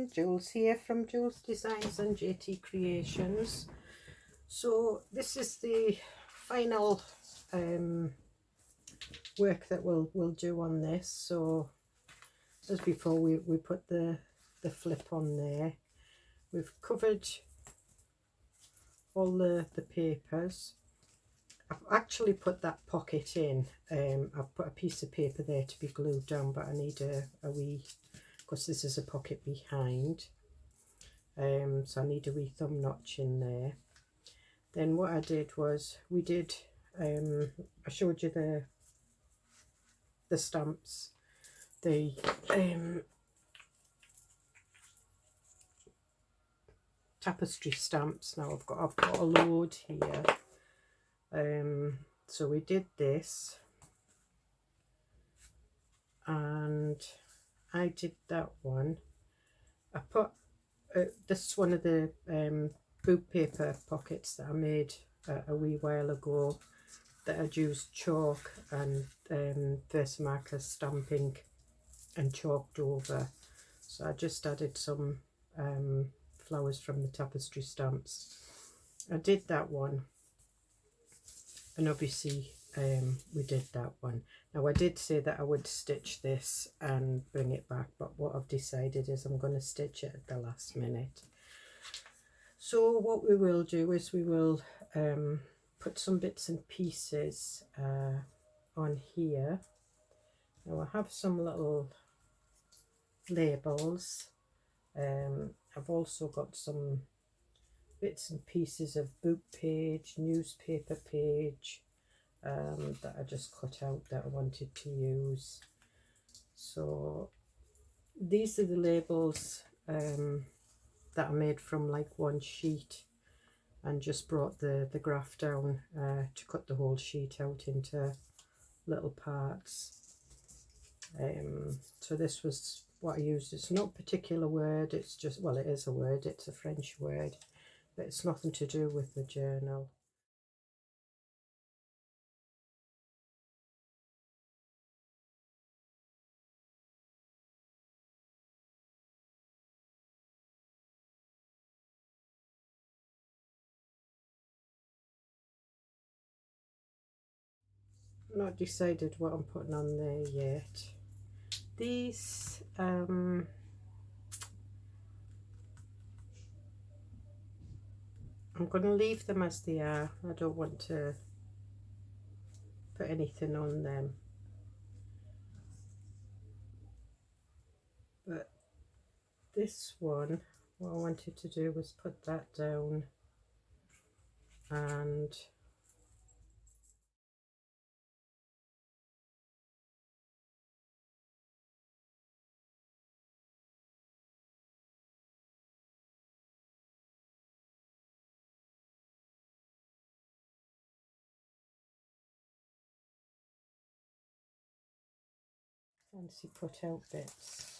everyone, Jules here from Joolsedesigns and JT Creations. So this is the final work that we'll do on this. So as before, we put the flip on there. We've covered all the papers. I've actually put that pocket in. I've put a piece of paper there to be glued down, but I need a wee, because this is a pocket behind, so I need a wee thumb notch in there. Then what I did was I showed you the stamps, the tapestry stamps. Now I've got a load here. So we did this, and I did that one. I put this is one of the book paper pockets that I made a wee while ago, that I'd used chalk and Versamarker stamping and chalked over. So I just added some flowers from the tapestry stamps. I did that one, and obviously we did that one. Now I did say that I would stitch this and bring it back, but what I've decided is I'm going to stitch it at the last minute. So what we will do is we will put some bits and pieces on here. Now I have some little labels. I've also got some bits and pieces of book page, newspaper page, that I just cut out that I wanted to use. So these are the labels that I made from like one sheet, and just brought the graph down to cut the whole sheet out into little parts. So this was what I used. It's not a particular word, it's just, well, it is a word, it's a French word, but it's nothing to do with the journal. Not decided what I'm putting on there yet. These I'm going to leave them as they are. I don't want to put anything on them, but this one, what I wanted to do was put that down and fancy put out bits.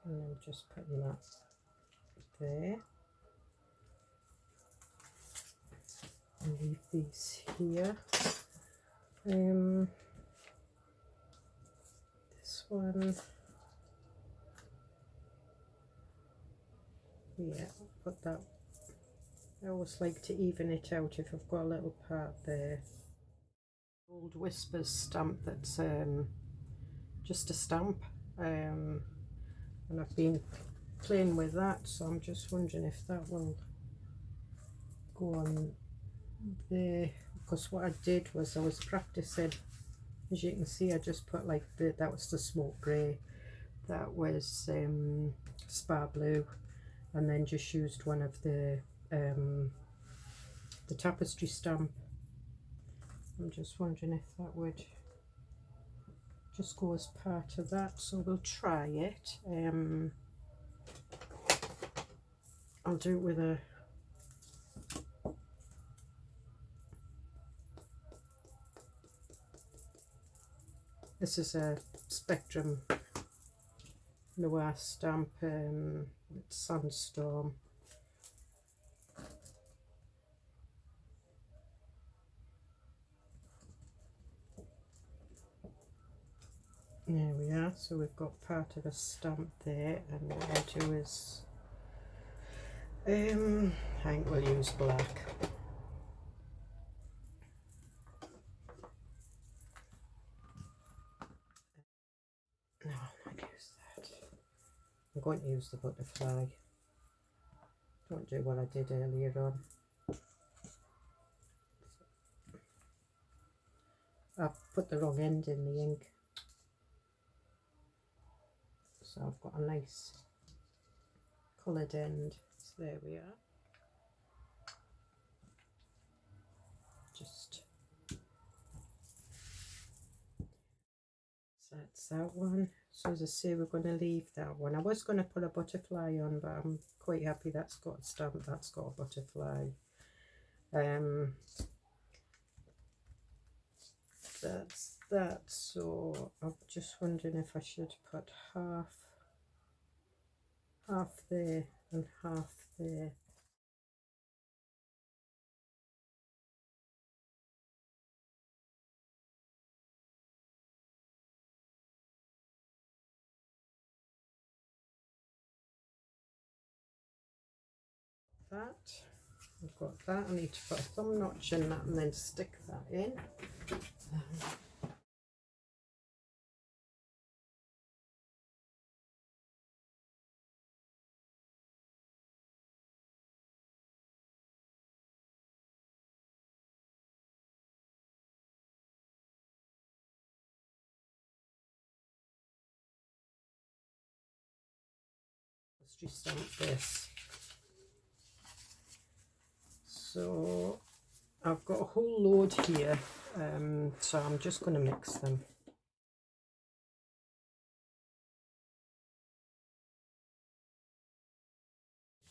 And I'm just putting that there. And leave these here. This one, yeah, put that. I always like to even it out if I've got a little part there. Old Whispers stamp that's just a stamp, and I've been playing with that, so I'm just wondering if that will go on there, because what I did was I was practicing. As you can see, I just put like that was the smoke grey, that was spar blue, and then just used one of the tapestry stamp. I'm just wondering if that would just go as part of that, so we'll try it. I'll do it with a this is a Spectrum Noir stamp, Sandstorm. There we are, so we've got part of a stamp there, and what I'll do is I think we'll use black. No, I'll not use that. I'm going to use the butterfly. Don't do what I did earlier on. I put the wrong end in the ink. So I've got a nice coloured end. So there we are. Just so that's that one. So as I say, we're going to leave that one. I was going to put a butterfly on, but I'm quite happy that's got a stamp, that's got a butterfly. That's that. So I'm just wondering if I should put half there and half there. That I've got that. I need to put a thumb notch in that and then stick that in. Let's just stamp this. So I've got a whole load here, so I'm just going to mix them.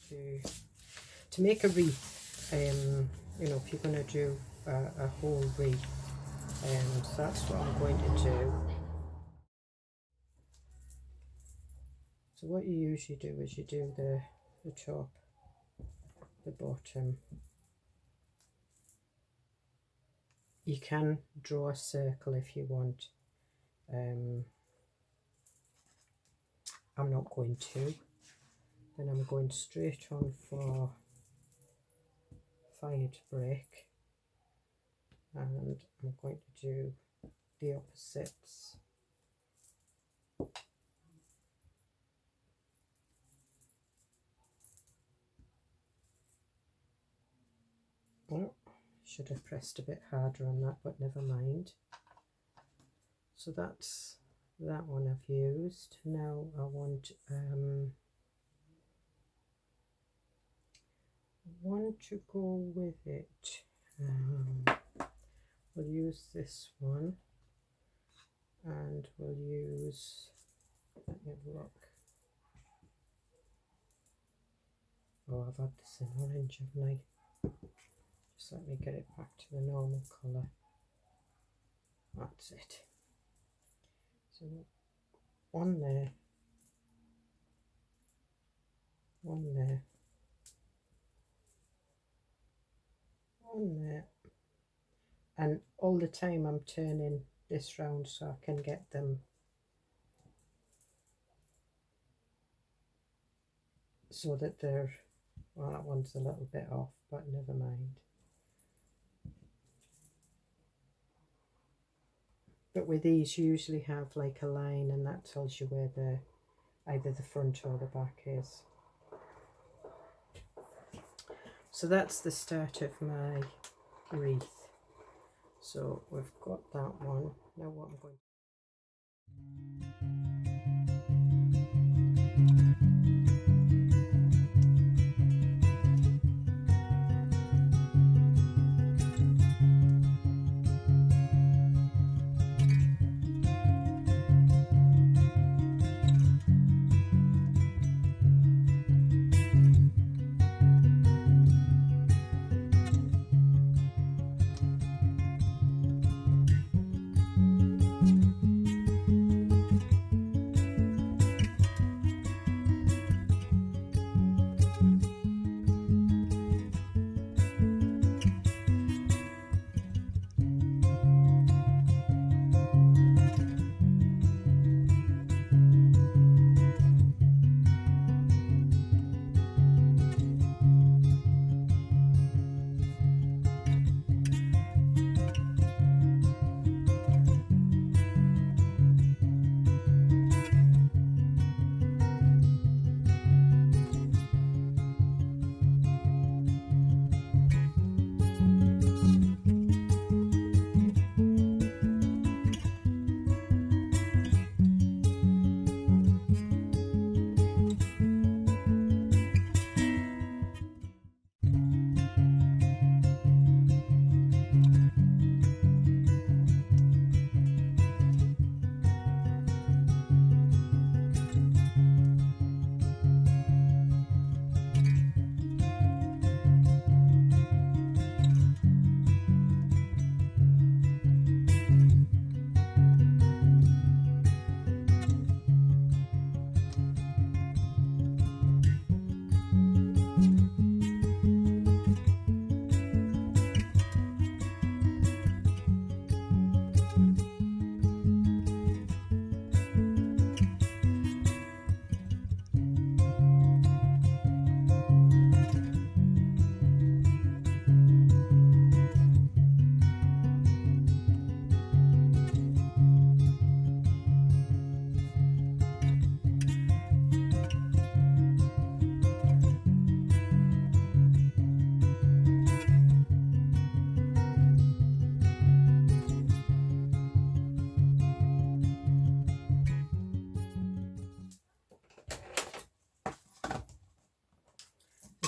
To make a wreath, you know, if you're going to do a whole wreath, so that's what I'm going to do. So what you usually do is you do the top, the bottom. You can draw a circle if you want. I'm not going to. Then I'm going straight on for fired brick, and I'm going to do the opposites. Oh, should have pressed a bit harder on that, but never mind. So that's that one I've used. Now I want to go with it. We'll use this one, and we'll use, let me have a look. Oh, I've had this in orange, haven't I? Just let me get it back to the normal colour. That's it. So one there, one there, one there, and all the time I'm turning this round so I can get them so that they're, well, that one's a little bit off, but never mind. But with these you usually have like a line, and that tells you where the either the front or the back is. So that's the start of my wreath. So we've got that one. Now what I'm going to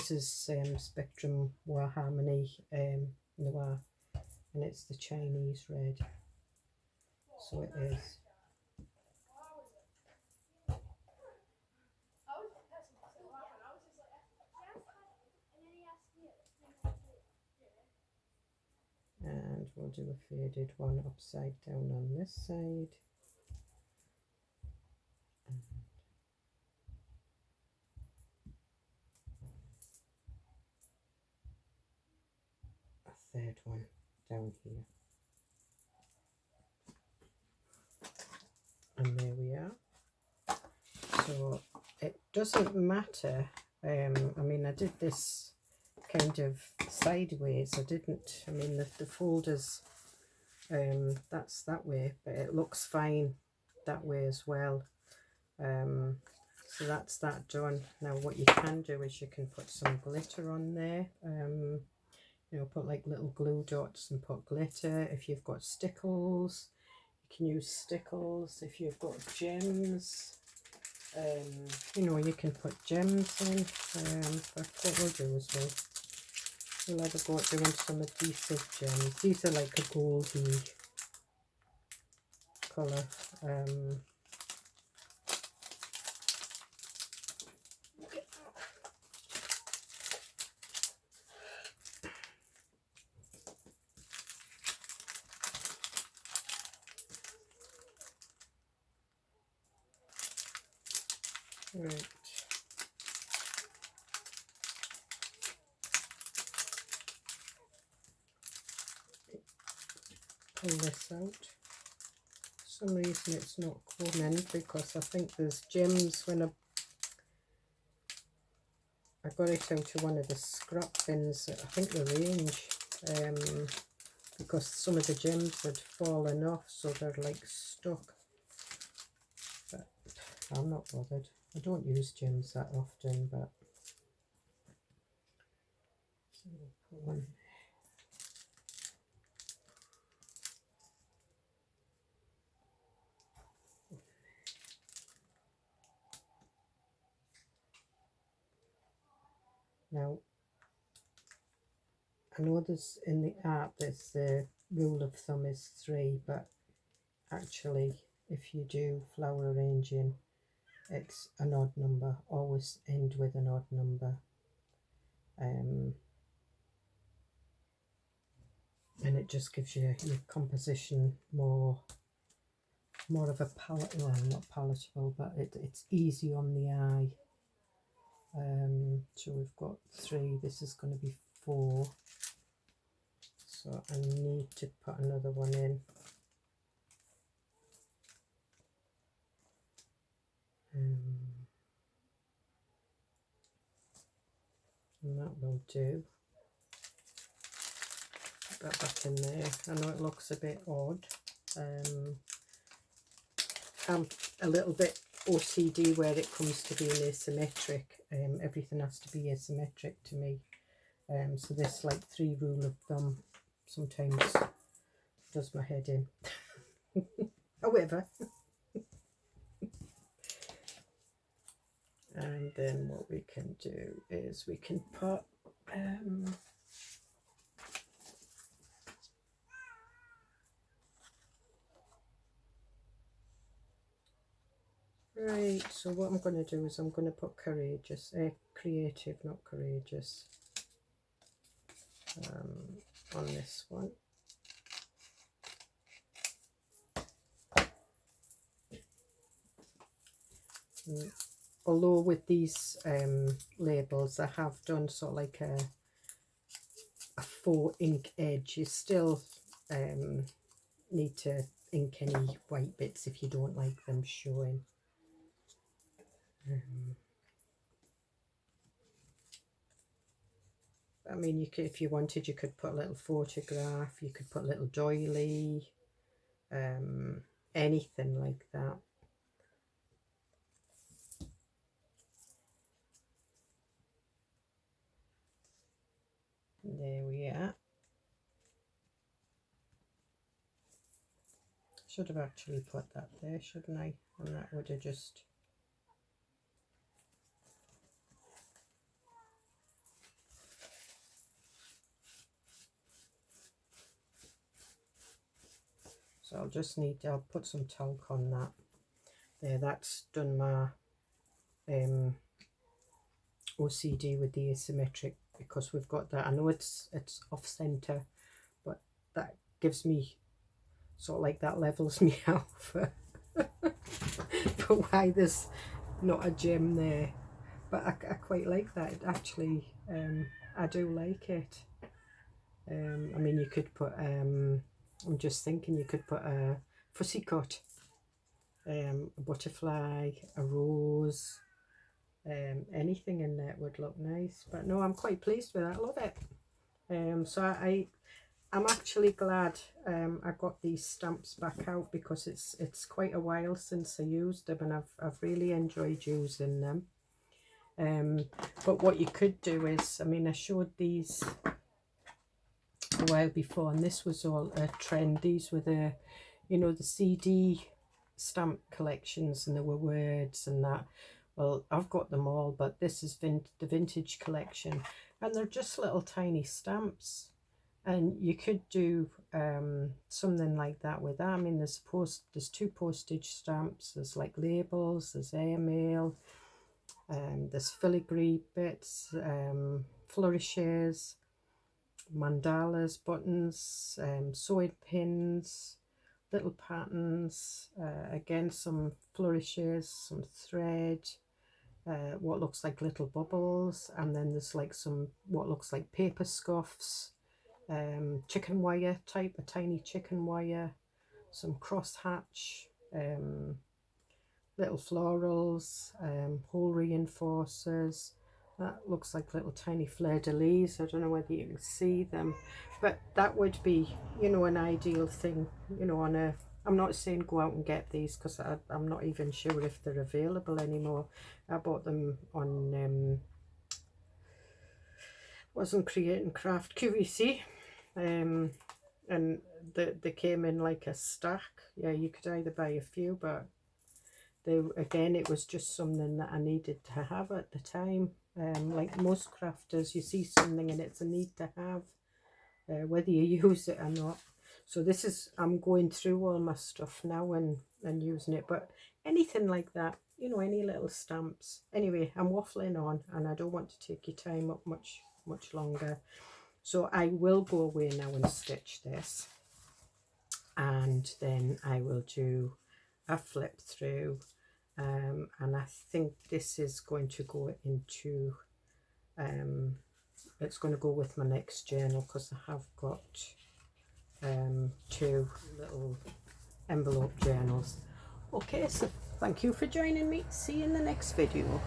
this is Spectrum War Harmony Noir, and it's the Chinese red, so it is. And we'll do a faded one upside down on this side. A third one down here. And there we are. So it doesn't matter. I mean, I did this kind of sideways. I mean, the folders, that's that way, but it looks fine that way as well. So that's that done. Now what you can do is you can put some glitter on there. You know, put like little glue dots and put glitter. If you've got stickles, you can use stickles. If you've got gems, you know, you can put gems in. But what we'll do is we'll have a go at doing some of these gems. These are like a goldy colour. Right. Pull this out. For some reason it's not coming because I think there's gems when I got it out of one of the scrap bins. I think the range, because some of the gems had fallen off, so they're like stuck. But I'm not bothered. I don't use gems that often, but so we'll put one. Now, I know there's in the art there's the rule of thumb is 3, but actually if you do flower arranging, it's an odd number. Always end with an odd number. And it just gives you your composition more of a palette, well, not palatable, but it's easy on the eye. So we've got 3, this is going to be 4, so I need to put another one in. And that will do. Put that back in there. I know it looks a bit odd. I'm a little bit OCD where it comes to being asymmetric. Everything has to be asymmetric to me. So this like 3 rule of thumb sometimes does my head in. However. And then what we can do is we can put right, so what I'm going to do is I'm going to put courageous, creative, not courageous, on this one. Although with these labels I have done sort of like a faux ink edge, you still need to ink any white bits if you don't like them showing. I mean, you could, if you wanted, you could put a little photograph, you could put a little doily, anything like that. There we are. Should have actually put that there, shouldn't I? And that would have just... So I'll put some talc on that. There, that's done my OCD with the asymmetric, because we've got that. I know it's off center, but that gives me sort of like, that levels me out for, for why there's not a gem there. But I quite like that. It actually, I do like it. I mean, you could put, I'm just thinking, you could put a fussy cut, a butterfly, a rose, anything in there would look nice. But no, I'm quite pleased with that. I love it. So I'm actually glad I got these stamps back out, because it's quite a while since I used them, and I've really enjoyed using them. But what you could do is, I mean, I showed these a while before, and this was all a trend. These were the, you know, the CD stamp collections, and there were words and that. Well, I've got them all, but this is the vintage collection, and they're just little tiny stamps. And you could do something like that with that. I mean, there's 2 postage stamps, there's like labels, there's airmail, there's filigree bits, flourishes, mandalas, buttons, sewing pins, little patterns, again some flourishes, some thread, what looks like little bubbles, and then there's like some what looks like paper scuffs, chicken wire type, a tiny chicken wire, some crosshatch, little florals, hole reinforcers. That looks like little tiny fleur-de-lis. I don't know whether you can see them, but that would be, you know, an ideal thing, you know, on a, I'm not saying go out and get these, because I'm not even sure if they're available anymore. I bought them on wasn't Create and Craft, QVC, and they came in like a stack. Yeah, you could either buy a few, but they, again, it was just something that I needed to have at the time. Like most crafters, you see something and it's a need to have, whether you use it or not. So this is, I'm going through all my stuff now and using it. But anything like that, you know, any little stamps. Anyway, I'm waffling on, and I don't want to take your time up much longer. So I will go away now and stitch this, and then I will do a flip through, and I think this is going to go into, it's going to go with my next journal, because I have got 2 little envelope journals. Okay, so thank you for joining me. See you in the next video.